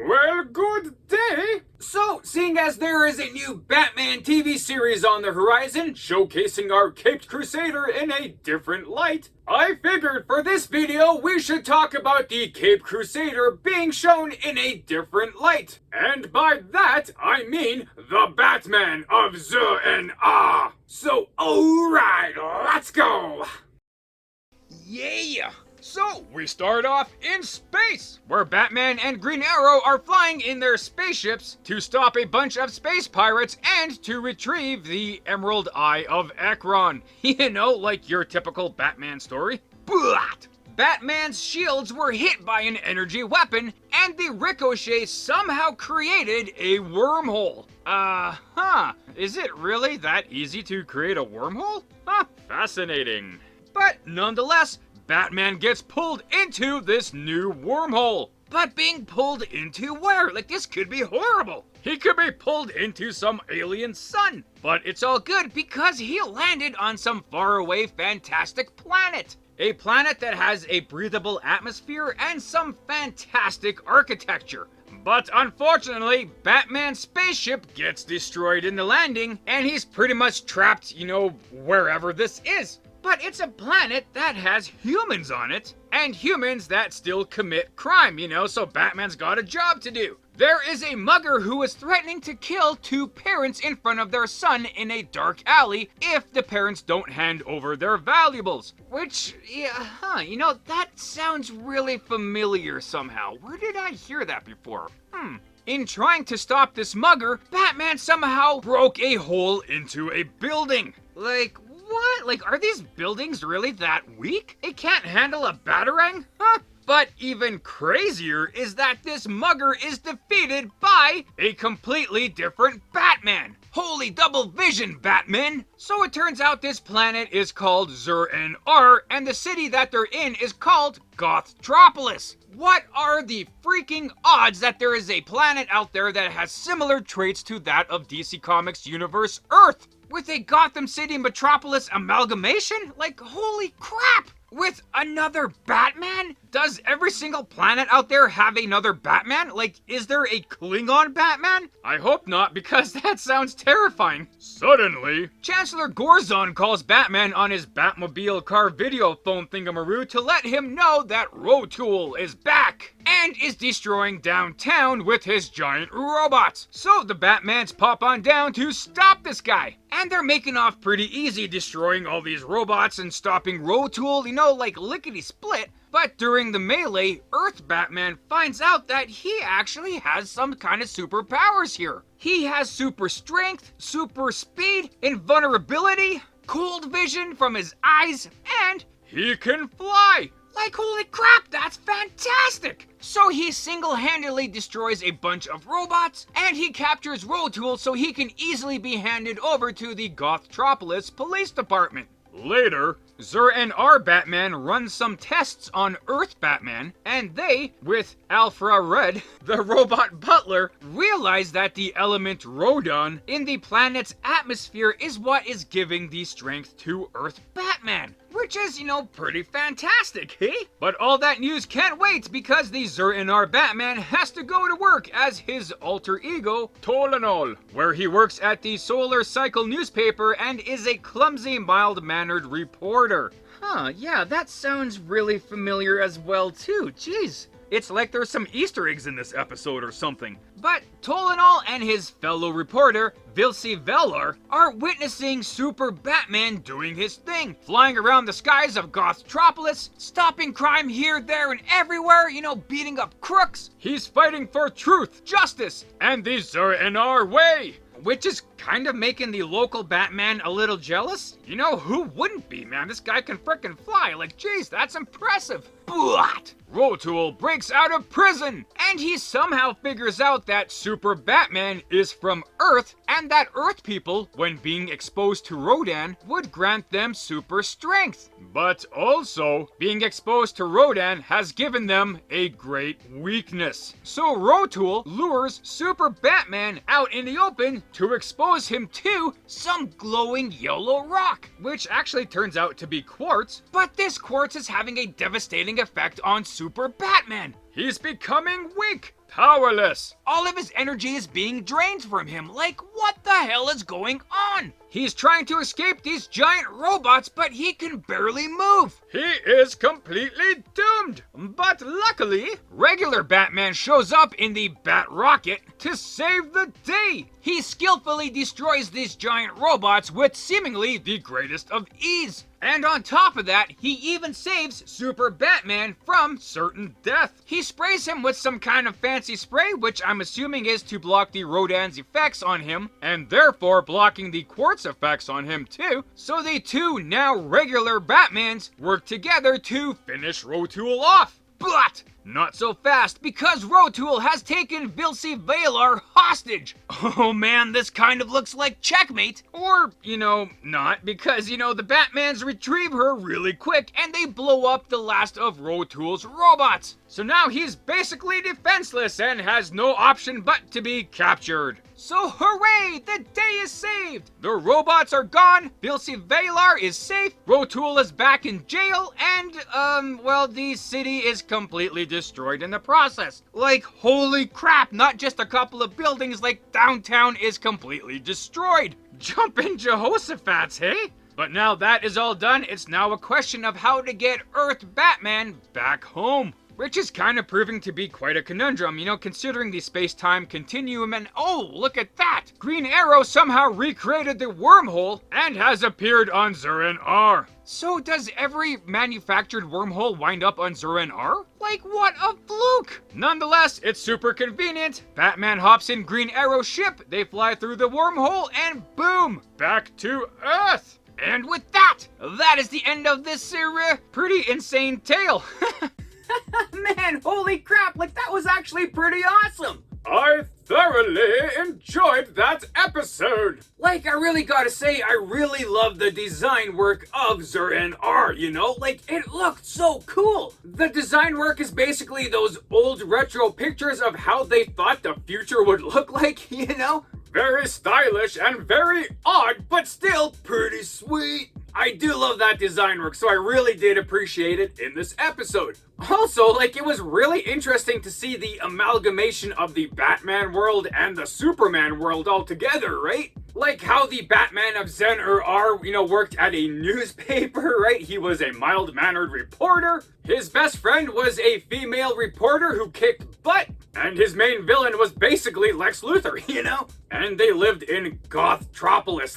Well, good day! So, seeing as there is a new Batman TV series on the horizon, showcasing our Caped Crusader in a different light, I figured for this video we should talk about the Caped Crusader being shown in a different light. And by that, I mean the Batman of Zur-En-Arrh. So, alright, let's go! Yeah! So, we start off in space, where Batman and Green Arrow are flying in their spaceships to stop a bunch of space pirates and to retrieve the Emerald Eye of Ekron. You know, like your typical Batman story. But Batman's shields were hit by an energy weapon, and the ricochet somehow created a wormhole. Is it really that easy to create a wormhole? Fascinating. But nonetheless, Batman gets pulled into this new wormhole. But being pulled into where? Like, this could be horrible. He could be pulled into some alien sun. But it's all good because he landed on some faraway fantastic planet. A planet that has a breathable atmosphere and some fantastic architecture. But unfortunately, Batman's spaceship gets destroyed in the landing, and he's pretty much trapped, wherever this is. But it's a planet that has humans on it, and humans that still commit crime, so Batman's got a job to do. There is a mugger who is threatening to kill two parents in front of their son in a dark alley if the parents don't hand over their valuables. Which, that sounds really familiar somehow. Where did I hear that before? In trying to stop this mugger, Batman somehow broke a hole into a building. Like, what? Like, are these buildings really that weak? It can't handle a batarang? But even crazier is that this mugger is defeated by a completely different Batman. Holy double vision, Batman! So it turns out this planet is called Zur-En-Arrh, and the city that they're in is called Gothtropolis. What are the freaking odds that there is a planet out there that has similar traits to that of DC Comics universe Earth? With a Gotham City Metropolis amalgamation? Like, holy crap! With another Batman? Does every single planet out there have another Batman? Like, is there a Klingon Batman? I hope not, because that sounds terrifying. Suddenly, Chancellor Gorzon calls Batman on his Batmobile car video phone thingamaroo to let him know that Rothul is back and is destroying downtown with his giant robots. So the Batmans pop on down to stop this guy. And they're making off pretty easy, destroying all these robots and stopping Rothul, like lickety-split. But during the melee, Earth Batman finds out that he actually has some kind of superpowers here. He has super strength, super speed, invulnerability, cold vision from his eyes, and he can fly. Like, holy crap, that's fantastic! So he single-handedly destroys a bunch of robots, and he captures Rothul so he can easily be handed over to the Gothtropolis Police Department. Later, Zur-En-Arrh Batman runs some tests on Earth Batman, and they, with Alpha Red, the robot butler, realize that the element Rodon in the planet's atmosphere is what is giving the strength to Earth Batman. Which is, pretty fantastic, eh? But all that news can't wait because the Zur-En-Arrh Batman has to go to work as his alter ego, Tlano, where he works at the Solar Cycle newspaper and is a clumsy, mild-mannered reporter. Yeah, that sounds really familiar as well too, jeez. It's like there's some Easter eggs in this episode or something. But Tlano and his fellow reporter, Vilsi Velar, are witnessing Super Batman doing his thing, flying around the skies of Gothtropolis, stopping crime here, there, and everywhere, beating up crooks. He's fighting for truth, justice, and the Zur-En-Arrh way. Which is kind of making the local Batman a little jealous. Who wouldn't be, man? This guy can frickin' fly. Like, geez, that's impressive. But Rothul breaks out of prison, and he somehow figures out that Super Batman is from Earth, and that Earth people, when being exposed to Rodan, would grant them super strength. But also, being exposed to Rodan has given them a great weakness. So Rothul lures Super Batman out in the open to expose him to some glowing yellow rock, which actually turns out to be quartz, but this quartz is having a devastating effect on Super Batman. He's becoming weak, powerless. All of his energy is being drained from him. Like, what the hell is going on? He's trying to escape these giant robots, but he can barely move. He is completely doomed. But luckily, regular Batman shows up in the Bat Rocket to save the day. He skillfully destroys these giant robots with seemingly the greatest of ease. And on top of that, he even saves Super Batman from certain death. He sprays him with some kind of fancy spray, which I'm assuming is to block the Rodan's effects on him, and therefore blocking the Quartz effects on him too. So the two now regular Batmans work together to finish Rothul off. But not so fast, because Rothul has taken Vilsi Valar hostage. Oh man, this kind of looks like checkmate. Or, not, because, the Batmans retrieve her really quick and they blow up the last of Rothul's robots. So now he's basically defenseless and has no option but to be captured. So hooray, the day is saved! The robots are gone, Vilsi Valar is safe, Rothul is back in jail, and, the city is completely destroyed in the process. Like, holy crap, not just a couple of buildings, like downtown is completely destroyed. Jumpin' Jehoshaphat's, hey? But now that is all done, it's now a question of how to get Earth Batman back home. Which is kind of proving to be quite a conundrum, considering the space-time continuum, and oh, look at that! Green Arrow somehow recreated the wormhole and has appeared on Zur-En-Arrh. So does every manufactured wormhole wind up on Zur-En-Arrh? Like, what a fluke! Nonetheless, it's super convenient. Batman hops in Green Arrow's ship, they fly through the wormhole, and boom! Back to Earth! And with that, that is the end of this, pretty insane tale. Man, holy crap, like that was actually pretty awesome! I thoroughly enjoyed that episode! Like, I really gotta say, I really love the design work of Zur-En-Arrh, Like, it looked so cool! The design work is basically those old retro pictures of how they thought the future would look like, Very stylish and very odd, but still pretty sweet. I do love that design work, so I really did appreciate it in this episode. Also, it was really interesting to see the amalgamation of the Batman world and the Superman world all together, right? Like how the Batman of Zur-En-Arrh, worked at a newspaper, right? He was a mild-mannered reporter. His best friend was a female reporter who kicked butt. And his main villain was basically Lex Luthor, And they lived in Gothtropolis.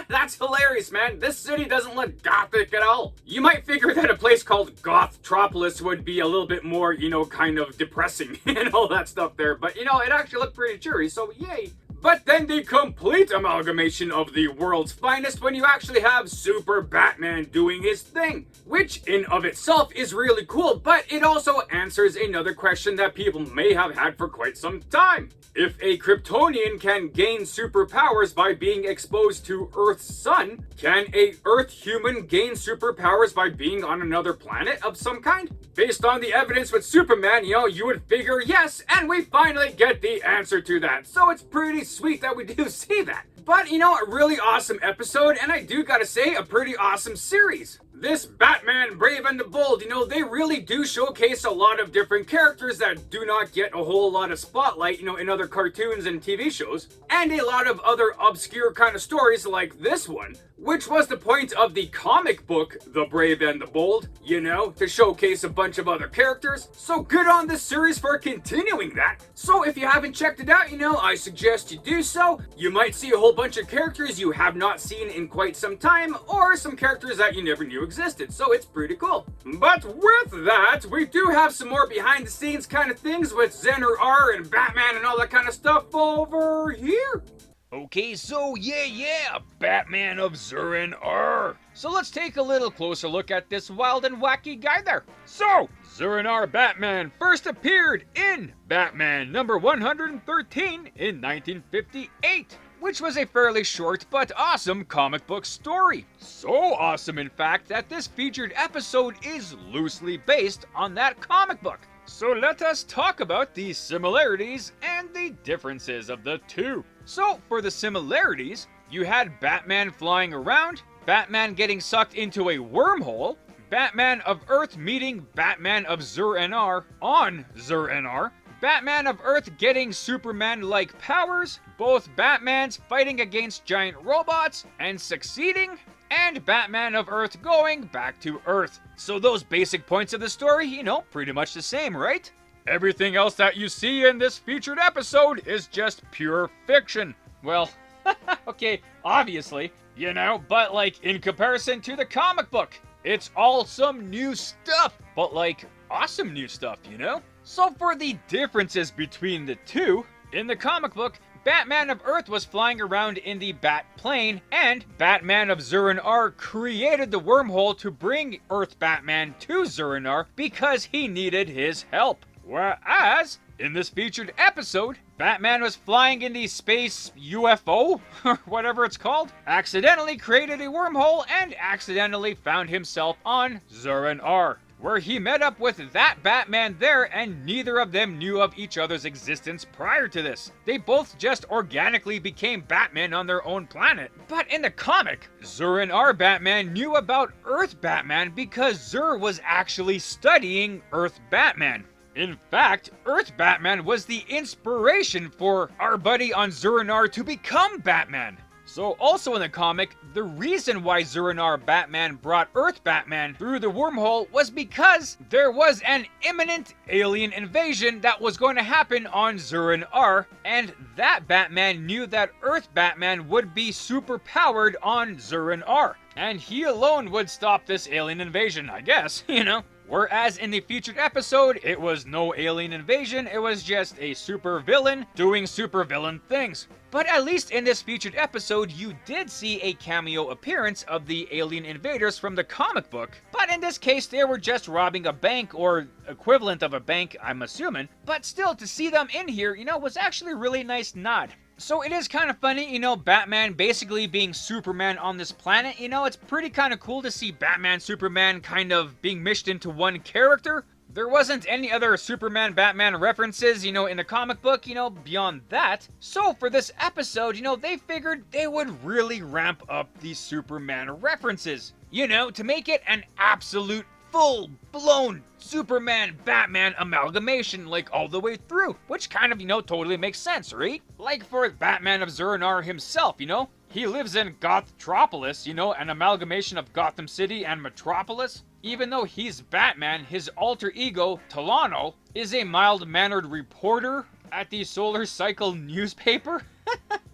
That's hilarious, man. This city doesn't look gothic at all. You might figure that a place called Gothtropolis would be a little bit more, kind of depressing and all that stuff there. But, it actually looked pretty cheery, so yay. But then the complete amalgamation of the world's finest when you actually have Super Batman doing his thing, which in of itself is really cool, but it also answers another question that people may have had for quite some time. If a Kryptonian can gain superpowers by being exposed to Earth's sun, can a Earth human gain superpowers by being on another planet of some kind? Based on the evidence with Superman, you would figure yes, and we finally get the answer to that. So it's pretty sweet that we do see that. But, a really awesome episode, and I do gotta say, a pretty awesome series. This Batman Brave and the Bold, they really do showcase a lot of different characters that do not get a whole lot of spotlight, in other cartoons and TV shows, and a lot of other obscure kind of stories like this one, which was the point of the comic book, The Brave and the Bold, to showcase a bunch of other characters. So good on this series for continuing that. So if you haven't checked it out, I suggest you do so. You might see a whole bunch of characters you have not seen in quite some time, or some characters that you never knew existed, so it's pretty cool. But with that, we do have some more behind the scenes kind of things with Zur-En-Arrh and Batman and all that kind of stuff over here. Okay, so yeah, Batman of Zur-En-Arrh. So let's take a little closer look at this wild and wacky guy there. So, Zur-En-Arrh Batman first appeared in Batman number 113 in 1958. Which was a fairly short but awesome comic book story. So awesome, in fact, that this featured episode is loosely based on that comic book. So let us talk about the similarities and the differences of the two. So for the similarities, you had Batman flying around, Batman getting sucked into a wormhole, Batman of Earth meeting Batman of Zur-En-Arrh on Zur-En-Arrh, Batman of Earth getting Superman-like powers, both Batmans fighting against giant robots and succeeding, and Batman of Earth going back to Earth. So those basic points of the story, you know, pretty much the same, right? Everything else that you see in this featured episode is just pure fiction. Well, okay, obviously, you know, but like in comparison to the comic book, it's all some new stuff, but like awesome new stuff, you know? So for the differences between the two, in the comic book, Batman of Earth was flying around in the Bat Plane, and Batman of Zur-En-Arrh created the wormhole to bring Earth Batman to Zur-En-Arrh because he needed his help. Whereas, in this featured episode, Batman was flying in the space UFO, or whatever it's called, accidentally created a wormhole, and accidentally found himself on Zur-En-Arrh, where he met up with that Batman there, and neither of them knew of each other's existence prior to this. They both just organically became Batman on their own planet. But in the comic, Zur-En-Arrh Batman knew about Earth Batman because Zur was actually studying Earth Batman. In fact, Earth Batman was the inspiration for our buddy on Zur-En-Arrh to become Batman. So also in the comic, the reason why Zur-En-Arrh Batman brought Earth Batman through the wormhole was because there was an imminent alien invasion that was going to happen on Zur-En-Arrh, and that Batman knew that Earth Batman would be super powered on Zur-En-Arrh, and he alone would stop this alien invasion, I guess, you know? Whereas in the featured episode, it was no alien invasion, it was just a super villain doing super villain things. But at least in this featured episode, you did see a cameo appearance of the alien invaders from the comic book. But in this case, they were just robbing a bank, or equivalent of a bank, I'm assuming. But still, to see them in here, you know, was actually a really nice nod. So it is kind of funny, you know, Batman basically being Superman on this planet. You know, it's pretty kind of cool to see Batman, Superman kind of being meshed into one character. There wasn't any other Superman, Batman references, you know, in the comic book, you know, beyond that. So for this episode, you know, they figured they would really ramp up these Superman references, you know, to make it an absolute full-blown Superman-Batman amalgamation, like, all the way through, which kind of, you know, totally makes sense, right? Like for Batman of Zur-En-Arrh himself, you know? He lives in Gothtropolis, you know, an amalgamation of Gotham City and Metropolis. Even though he's Batman, his alter ego, Tlano, is a mild-mannered reporter at the Solar Cycle newspaper.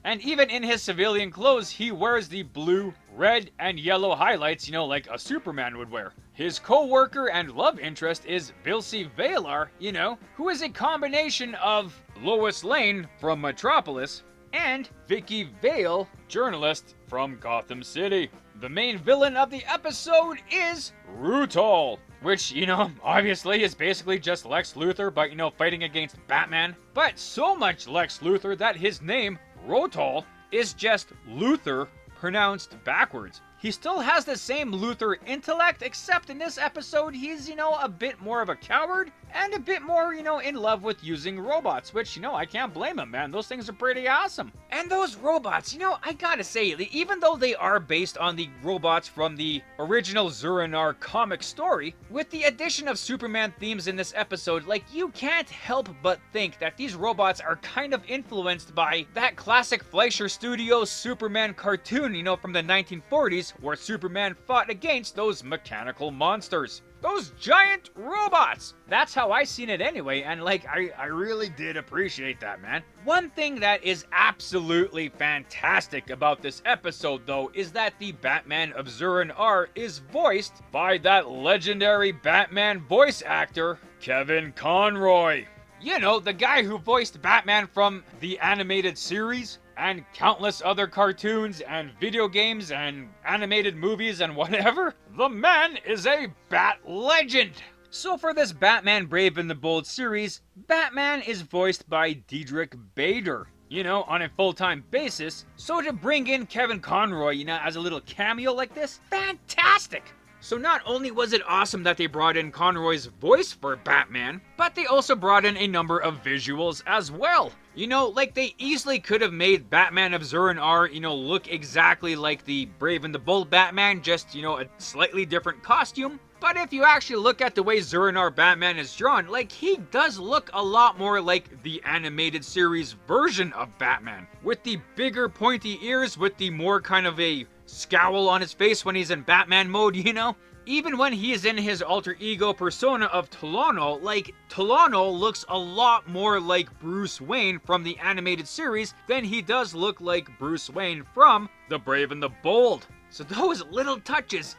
And even in his civilian clothes, he wears the blue, red, and yellow highlights, you know, like a Superman would wear. His co-worker and love interest is Vilsey Valar, you know, who is a combination of Lois Lane from Metropolis and Vicky Vale, journalist from Gotham City. The main villain of the episode is Rothul, which, you know, obviously is basically just Lex Luthor, but, you know, fighting against Batman. But so much Lex Luthor that his name, Rothul, is just Luthor pronounced backwards. He still has the same Luthor intellect, except in this episode, he's, you know, a bit more of a coward and a bit more, you know, in love with using robots, which, you know, I can't blame him, man. Those things are pretty awesome. And those robots, you know, I gotta say, even though they are based on the robots from the original Zur-En-Arrh comic story, with the addition of Superman themes in this episode, like, you can't help but think that these robots are kind of influenced by that classic Fleischer Studios Superman cartoon, you know, from the 1940s, where Superman fought against those mechanical monsters. Those giant robots! That's how I seen it anyway, and like, I really did appreciate that, man. One thing that is absolutely fantastic about this episode, though, is that the Batman of Zur-En-Arrh is voiced by that legendary Batman voice actor, Kevin Conroy. You know, the guy who voiced Batman from the animated series, and countless other cartoons and video games and animated movies and whatever. The man is a Bat legend! So for this Batman Brave and the Bold series, Batman is voiced by Diedrich Bader, you know, on a full-time basis. So to bring in Kevin Conroy, you know, as a little cameo like this, fantastic! So not only was it awesome that they brought in Conroy's voice for Batman, but they also brought in a number of visuals as well. You know, like they easily could have made Batman of Zur-En-Arrh, you know, look exactly like the Brave and the Bold Batman, just, you know, a slightly different costume. But if you actually look at the way Zur-En-Arrh Batman is drawn, like, he does look a lot more like the animated series version of Batman. With the bigger pointy ears, with the more kind of a scowl on his face when he's in Batman mode, you know? Even when he is in his alter ego persona of Tlano, like, Tlano looks a lot more like Bruce Wayne from the animated series than he does look like Bruce Wayne from The Brave and the Bold. So those little touches,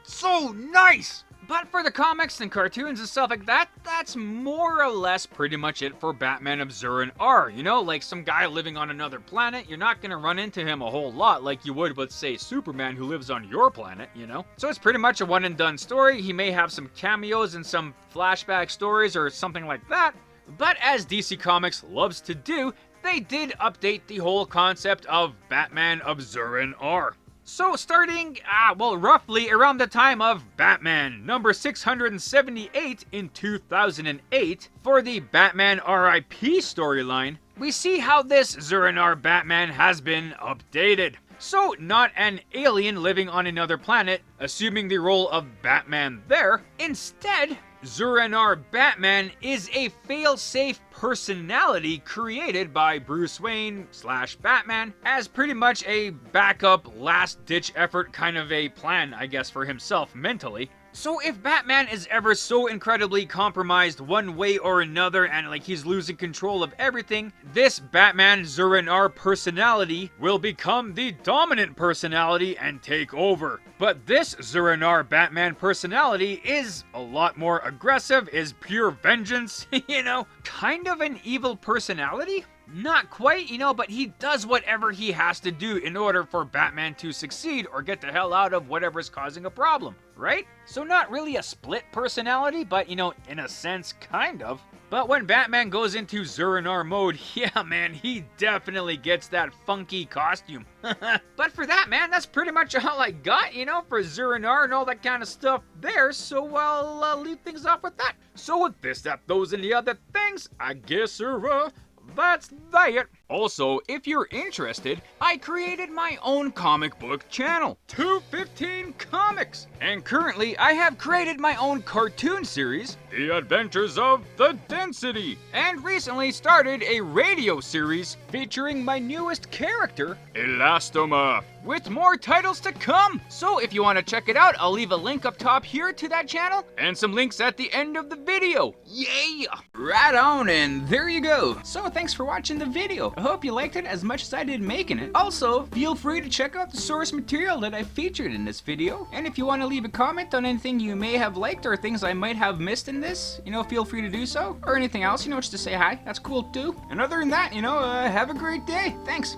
so nice! But for the comics and cartoons and stuff like that, that's more or less pretty much it for Batman of Zur-En-Arrh. You know, like some guy living on another planet, you're not gonna run into him a whole lot like you would with, say, Superman who lives on your planet, you know? So it's pretty much a one and done story. He may have some cameos and some flashback stories or something like that. But as DC Comics loves to do, they did update the whole concept of Batman of Zur-En-Arrh. So starting, roughly around the time of Batman number 678 in 2008, for the Batman RIP storyline, we see how this Zur-En-Arrh Batman has been updated. So not an alien living on another planet, assuming the role of Batman there. Instead, Zur-En-Arrh Batman is a fail-safe personality created by Bruce Wayne / Batman as pretty much a backup, last-ditch effort kind of a plan, I guess, for himself mentally. So if Batman is ever so incredibly compromised one way or another and like he's losing control of everything, this Batman Zur-En-Arrh personality will become the dominant personality and take over. But this Zur-En-Arrh Batman personality is a lot more aggressive, is pure vengeance, you know, kind of an evil personality. Not quite, you know, but he does whatever he has to do in order for Batman to succeed or get the hell out of whatever's causing a problem, right? So not really a split personality, but, you know, in a sense, kind of. But when Batman goes into Zur-En-Arrh mode, yeah, man, he definitely gets that funky costume. But for that, man, that's pretty much all I got, you know, for Zur-En-Arrh and all that kind of stuff there, so I'll leave things off with that. So with this, that, those, and the other things, I guess, that's that. Also, if you're interested, I created my own comic book channel, 215 Comics. And currently, I have created my own cartoon series, The Adventures of the Density. And recently started a radio series featuring my newest character, Elastomorph, with more titles to come. So if you want to check it out, I'll leave a link up top here to that channel and some links at the end of the video. Yeah! Right on, and there you go. So thanks for watching the video. I hope you liked it as much as I did making it. Also, feel free to check out the source material that I featured in this video. And if you want to leave a comment on anything you may have liked or things I might have missed in this, you know, feel free to do so. Or anything else, you know, just to say hi. That's cool too. And other than that, you know, have a great day. Thanks.